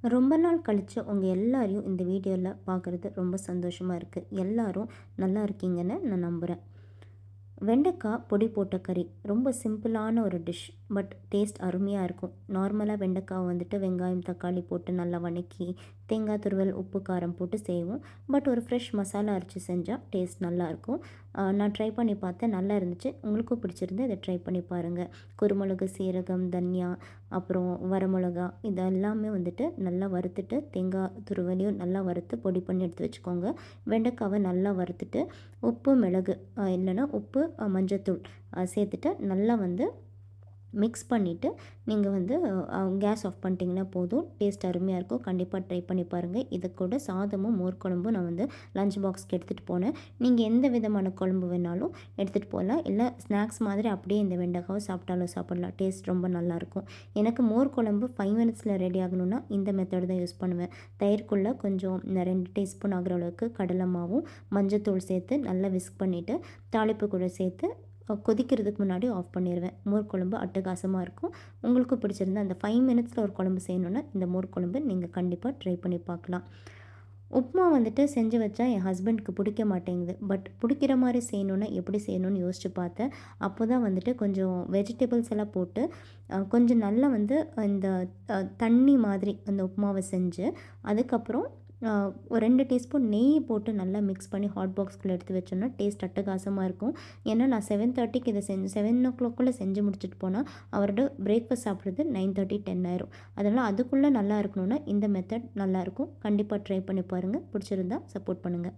ரொம்ப நாள் கழிச்சு உங்க எல்லாரையும் இந்த வீடியோல பார்க்குறது ரொம்ப சந்தோஷமா இருக்கு. எல்லாரும் நல்லா இருக்கீங்கன்னு நான் நம்புறேன். வெண்டைக்காய் பொடி போட்ட கறி ரொம்ப சிம்பிளான ஒரு டிஷ். பட் டேஸ்ட் அருமையாக இருக்கும். நார்மலாக வெண்டைக்காய் வந்துட்டு வெங்காயம் தக்காளி போட்டு நல்லா வதக்கி தேங்காய் துருவல் உப்பு காரம் போட்டு செய்வோம். பட் ஒரு ஃப்ரெஷ் மசாலா அரைச்சி செஞ்சால் டேஸ்ட் நல்லாயிருக்கும். நான் ட்ரை பண்ணி பார்த்தேன், நல்லா இருந்துச்சு. உங்களுக்கும் பிடிச்சிருந்து இதை ட்ரை பண்ணி பாருங்கள். குருமிளகு சீரகம் தனியா அப்புறம் வரமிளகா இது எல்லாமே வந்துட்டு நல்லா வறுத்துட்டு தேங்காய் துருவலையும் நல்லா வறுத்து பொடி பண்ணி எடுத்து வச்சுக்கோங்க. வெண்டைக்காவை நல்லா வறுத்துட்டு உப்பு மிளகு இல்லைன்னா உப்பு மஞ்சத்தூள் சேர்த்துட்டு நல்லா வந்து மிக்ஸ் பண்ணிவிட்டு நீங்கள் வந்து கேஸ் ஆஃப் பண்ணிட்டீங்கன்னா போதும். டேஸ்ட் அருமையாக இருக்கும். கண்டிப்பாக ட்ரை பண்ணி பாருங்கள். இது கூட சாதமும் மோர் குழம்பும் நான் வந்து லஞ்ச் பாக்ஸ்க்கு எடுத்துகிட்டு போனேன். நீங்கள் எந்த விதமான குழம்பு வேணாலும் எடுத்துகிட்டு போகலாம். இல்லை ஸ்நாக்ஸ் மாதிரி அப்படியே இந்த வெண்டைக்காவை சாப்பிட்டாலும் சாப்பிட்லாம். டேஸ்ட் ரொம்ப நல்லாயிருக்கும். எனக்கு மோர் குழம்பு 5 மினிட்ஸில் ரெடி ஆகணும்னா இந்த மெத்தட் தான் யூஸ் பண்ணுவேன். தயிர்க்குள்ளே கொஞ்சம் 2 டீஸ்பூன் ஆகிற அளவுக்கு கடலை மாவும் மஞ்சத்தூள் சேர்த்து நல்லா விஸ்க் பண்ணிவிட்டு தாளிப்பு கூட சேர்த்து கொதிக்கிறதுக்கு முன்னாடி ஆஃப் பண்ணிடுவேன். மோர் குழம்பு அட்டகாசமாக இருக்கும். உங்களுக்கு பிடிச்சிருந்தா அந்த 5 மினிட்ஸில் ஒரு குழம்பு செய்யணுன்னா இந்த மோர் குழம்பு நீங்கள் கண்டிப்பாக ட்ரை பண்ணி பார்க்கலாம். உப்புமா வந்துட்டு செஞ்சு வச்சா என் ஹஸ்பண்டுக்கு பிடிக்க மாட்டேங்குது. பட் பிடிக்கிற மாதிரி செய்யணுன்னா எப்படி செய்யணும்னு யோசிச்சு பார்த்தேன். அப்போ தான் வந்துட்டு கொஞ்சம் வெஜிடபிள்ஸ் எல்லாம் போட்டு கொஞ்சம் நல்லா வந்து இந்த தண்ணி மாதிரி அந்த உப்புமாவை செஞ்சு அதுக்கப்புறம் ஒரு 2 டீஸ்பூன் நெய் போட்டு நல்லா மிக்ஸ் பண்ணி ஹாட் பாக்ஸ்குள்ளே எடுத்து வச்சோன்னா டேஸ்ட் அட்டகாசமாக இருக்கும். ஏன்னா நான் 7:30க்கு இதை செஞ்சு 7 o'clock செஞ்சு முடிச்சுட்டு போனால் அவரோட பிரேக்ஃபாஸ்ட் சாப்பிட்றது 9:30 10 ஆயிரும். அதனால் அதுக்குள்ளே நல்லா இருக்கணும்னா இந்த மெத்தட் நல்லாயிருக்கும். கண்டிப்பாக ட்ரை பண்ணி பாருங்கள். பிடிச்சிருந்தா சப்போர்ட் பண்ணுங்கள்.